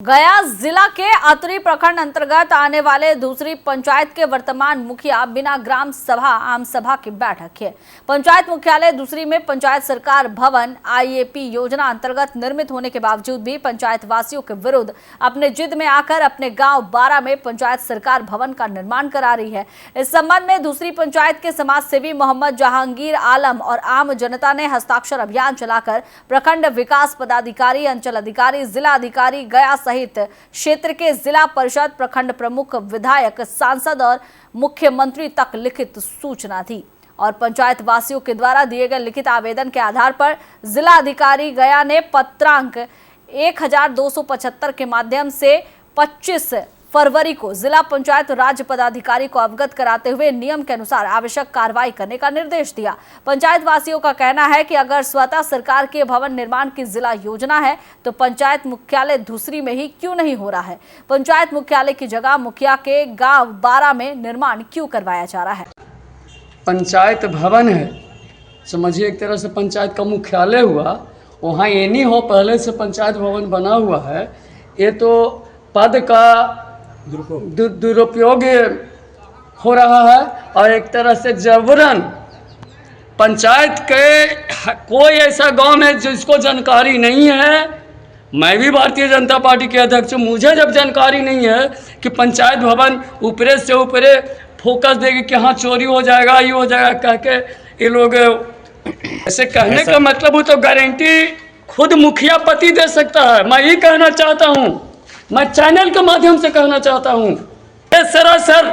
गया जिला के अतरी प्रखंड अंतर्गत आने वाले दूसरी पंचायत के वर्तमान मुखिया बिना ग्राम सभा आम सभा की बैठक है। पंचायत मुख्यालय दूसरी में पंचायत सरकार भवन आईएपी योजना अंतर्गत निर्मित होने के बावजूद भी पंचायत वासियों के विरुद्ध अपने जिद में आकर अपने गांव 12 में पंचायत सरकार भवन का निर्माण करा रही है। इस संबंध में दूसरी पंचायत के समाज सेवी मोहम्मद जहांगीर आलम और आम जनता ने हस्ताक्षर अभियान चलाकर प्रखंड विकास पदाधिकारी, अंचल अधिकारी, जिला अधिकारी गया सहित क्षेत्र के जिला परिषद, प्रखंड प्रमुख, विधायक, सांसद और मुख्यमंत्री तक लिखित सूचना दी और पंचायत वासियों के द्वारा दिए गए लिखित आवेदन के आधार पर जिला अधिकारी गया ने पत्रांक 1275 के माध्यम से 25 फरवरी को जिला पंचायत राज्य पदाधिकारी को अवगत कराते हुए नियम के अनुसार आवश्यक कार्रवाई करने का निर्देश दिया। पंचायत वासियों का कहना है कि अगर स्वतः सरकार के भवन निर्माण की जिला योजना है तो पंचायत मुख्यालय दूसरी में ही क्यों नहीं हो रहा है। पंचायत मुख्यालय की जगह मुखिया के गांव 12 में निर्माण क्यों करवाया जा रहा है। पंचायत भवन है, समझिए एक तरह से पंचायत का मुख्यालय हुआ, वहाँ ये नहीं हो पहले से पंचायत भवन बना हुआ है। ये तो पद का दुरुपयोग हो रहा है और एक तरह से जबरन पंचायत के कोई ऐसा गांव में जिसको जानकारी नहीं है। मैं भी भारतीय जनता पार्टी के अध्यक्ष हूँ, मुझे जब जानकारी नहीं है कि पंचायत भवन ऊपरे से ऊपरे फोकस देगी कि हाँ चोरी हो जाएगा, ये हो जाएगा कह के ये लोग ऐसे कहने का मतलब हो तो गारंटी खुद मुखिया पति दे सकता है। मैं ये कहना चाहता हूँ, मैं चैनल के माध्यम से कहना चाहता हूँ, ये सरासर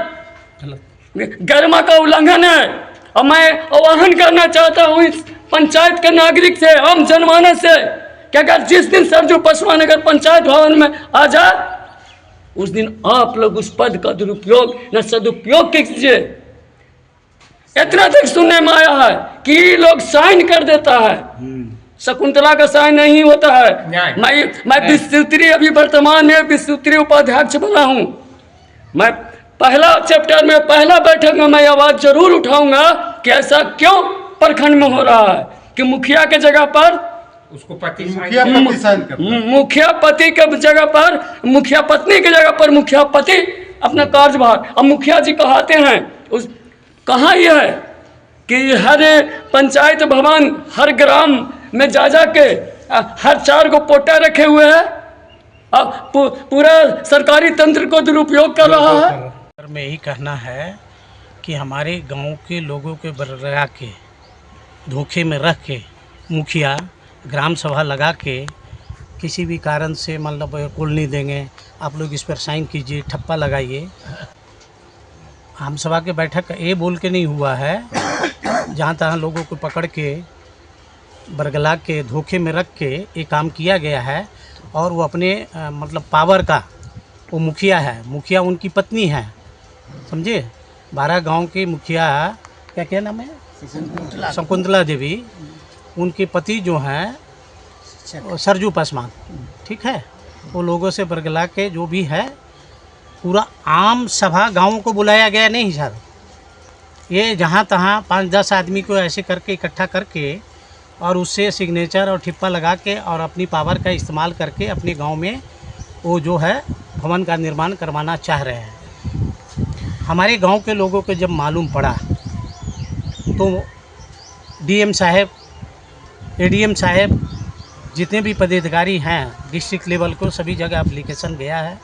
गरिमा का उल्लंघन है और मैं आह्वान करना चाहता हूँ इस पंचायत के नागरिक से, आम जनमानस से कि अगर जिस दिन सरजू पासवान अगर पंचायत भवन में आ जाए उस दिन आप लोग उस पद का दुरुपयोग न सदुपयोग कीजिए। इतना तक सुनने में आया है कि लोग साइन कर देता है, शकुंतला का साइन नहीं होता है। मैं विस्तृति अभी वर्तमान में विस्तृति उपाध्यक्ष बना हूँ। मैं पहला चैप्टर में पहला बैठक में मैं आवाज जरूर उठाऊंगा कि ऐसा क्यों प्रखंड में हो रहा है कि मुखिया के जगह पर उसको पति मुखिया पति के जगह पर मुखिया पत्नी के जगह पर मुखिया पति अपना कार्यभार अब मुखिया जी कहते हैं। उस कहाँ यह है कि हर पंचायत भवन हर ग्राम में जा के हर 4 को पोटा रखे हुए हैं, पूरा सरकारी तंत्र को दुरुपयोग कर रहा है। में यही कहना है कि हमारे गांव के लोगों के बरगला के धोखे में रख के मुखिया ग्राम सभा लगा के किसी भी कारण से मतलब कुल नहीं देंगे, आप लोग इस पर साइन कीजिए, ठप्पा लगाइए। आम सभा के बैठक ये बोल के नहीं हुआ है, जहाँ तहाँ लोगों को पकड़ के बरगला के धोखे में रख के ये काम किया गया है। और वो अपने मतलब पावर का वो मुखिया है, मुखिया उनकी पत्नी है, समझे। 12 गांव के मुखिया क्या नाम है, शकुंतला देवी, उनके पति जो हैं सरजू पासवान, ठीक है। वो लोगों से बरगला के जो भी है पूरा आम सभा गाँवों को बुलाया गया नहीं सर। ये जहाँ तहाँ 5-10 आदमी को ऐसे करके इकट्ठा करके और उससे सिग्नेचर और ठिप्पा लगा के और अपनी पावर का इस्तेमाल करके अपने गांव में वो जो है भवन का निर्माण करवाना चाह रहे हैं। हमारे गांव के लोगों को जब मालूम पड़ा तो डीएम साहब, एडीएम साहब, जितने भी पदाधिकारी हैं डिस्ट्रिक्ट लेवल को सभी जगह एप्लीकेशन गया है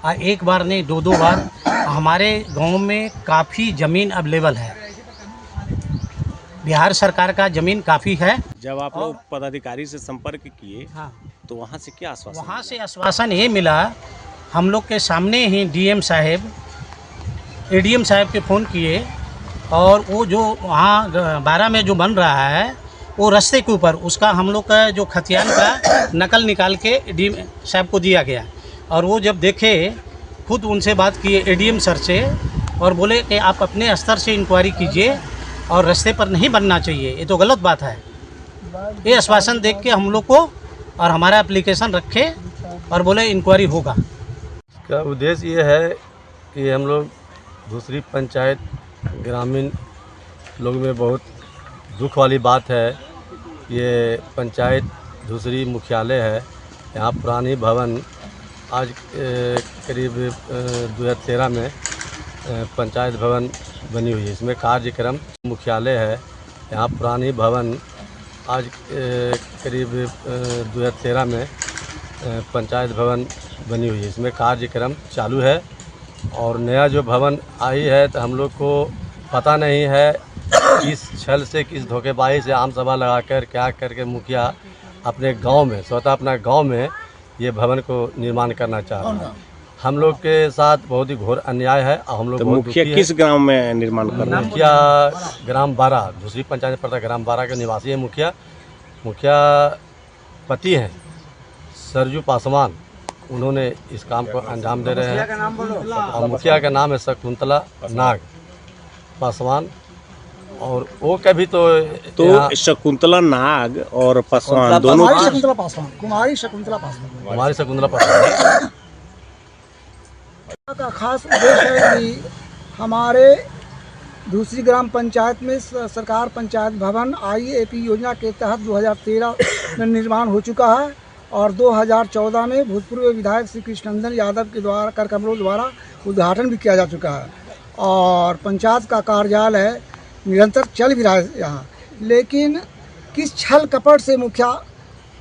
और एक बार नहीं 2-2 बार। हमारे गांव में काफ़ी ज़मीन अवेलेबल है, बिहार सरकार का ज़मीन काफ़ी है। जब आप लोग पदाधिकारी से संपर्क किए, हाँ, तो वहाँ से क्या आश्वासन? वहाँ से आश्वासन ये मिला, हम लोग के सामने ही डीएम साहब, एडीएम साहब के फ़ोन किए और वो जो वहाँ 12 में जो बन रहा है वो रास्ते के ऊपर उसका हम लोग का जो खतियान का नकल निकाल के डीएम साहब को दिया गया। और वो जब देखे, खुद उनसे बात किए एडीएम सर से और बोले कि आप अपने स्तर से इंक्वायरी कीजिए और रास्ते पर नहीं बनना चाहिए, ये तो गलत बात है। ये आश्वासन देख के हम लोग को और हमारा एप्लीकेशन रखे और बोले इंक्वायरी होगा। इसका उद्देश्य ये है कि हम लोग दूसरी पंचायत ग्रामीण लोग में बहुत दुख वाली बात है। ये पंचायत दूसरी मुख्यालय है, यहाँ पुरानी भवन आज करीब 2013 में पंचायत भवन बनी हुई है। इसमें कार्यक्रम मुख्यालय है। यहाँ पुरानी भवन आज करीब 2013 में पंचायत भवन बनी हुई है। इसमें कार्यक्रम चालू है और नया जो भवन आई है तो हम लोग को पता नहीं है किस छल से, किस धोखेबाजी से आम सभा लगाकर क्या करके मुखिया अपने गांव में, स्वतः अपना गांव में ये भवन को निर्माण करना चाह रहा है। हम लोग के साथ बहुत ही घोर अन्याय है और हम लोग तो बहुत मुखिया दुखी हैं। किस गांव में निर्माण कर रहे हैं? मुखिया ग्राम 12 दूसरी पंचायत पड़ता ग्राम 12 के निवासी है। मुखिया पति हैं सरजू पासवान, उन्होंने इस काम को अंजाम दे रहे हैं और मुखिया का नाम है शकुंतला नाग पासवान। और वो कभी तो शकुंतला नाग और पासवान दोनों कुमारी शकुंतला पासवान हमारी शकुंतला पासवान का खास उद्देश्य है कि हमारे दूसरी ग्राम पंचायत में सरकार पंचायत भवन IAP योजना के तहत 2013 में निर्माण हो चुका है और 2014 में भूतपूर्व विधायक श्री कृष्णनंदन यादव के द्वारा कर कमलों द्वारा उद्घाटन भी किया जा चुका है और पंचायत का कार्यालय निरंतर चल भी रहा है यहाँ। लेकिन किस छल कपट से मुखिया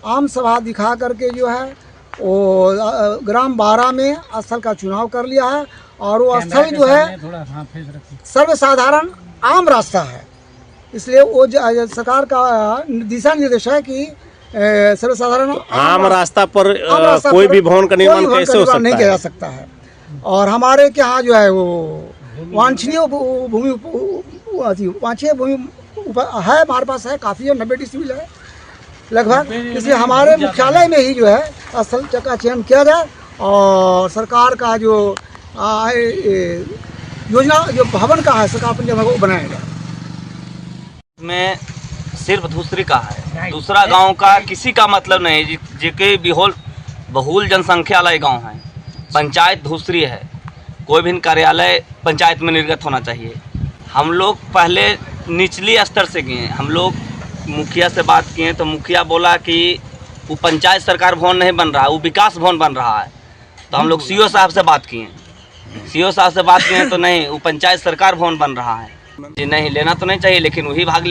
आम सभा दिखा करके जो है वो ग्राम 12 में स्थल का चुनाव कर लिया है और वो स्थल जो है सर्वसाधारण आम रास्ता है। इसलिए वो सरकार का दिशा निर्देश है कि सर्वसाधारण आम रास्ता पर कोई भी भवन का निर्माण कैसे हो सकता नहीं किया जा सकता है। और हमारे के यहाँ जो है वो वांछनीय भूमि है, हमारे पास है, काफ़ी है, 90 डिसमिल है लगभग। इसलिए हमारे मुख्यालय में ही जो है स्थल का चयन किया जाए और सरकार का जो योजना जो भवन का है सरकार पंचायत भवन बनाया जाए। में सिर्फ दूसरी का है, दूसरा गांव का किसी का मतलब नहीं, जिसके बहुल जनसंख्या वाला गांव है। पंचायत दूसरी है, कोई भी कार्यालय पंचायत में निर्गत होना चाहिए। हम लोग पहले निचली स्तर से गए, हम लोग मुखिया से बात किए तो मुखिया बोला कि वो पंचायत सरकार भवन नहीं बन रहा है, वो विकास भवन बन रहा है। तो हम लोग CO साहब से बात किए, CO साहब से बात किए तो नहीं, वो पंचायत सरकार भवन बन रहा है। जी नहीं, लेना तो नहीं चाहिए, लेकिन वही भाग ले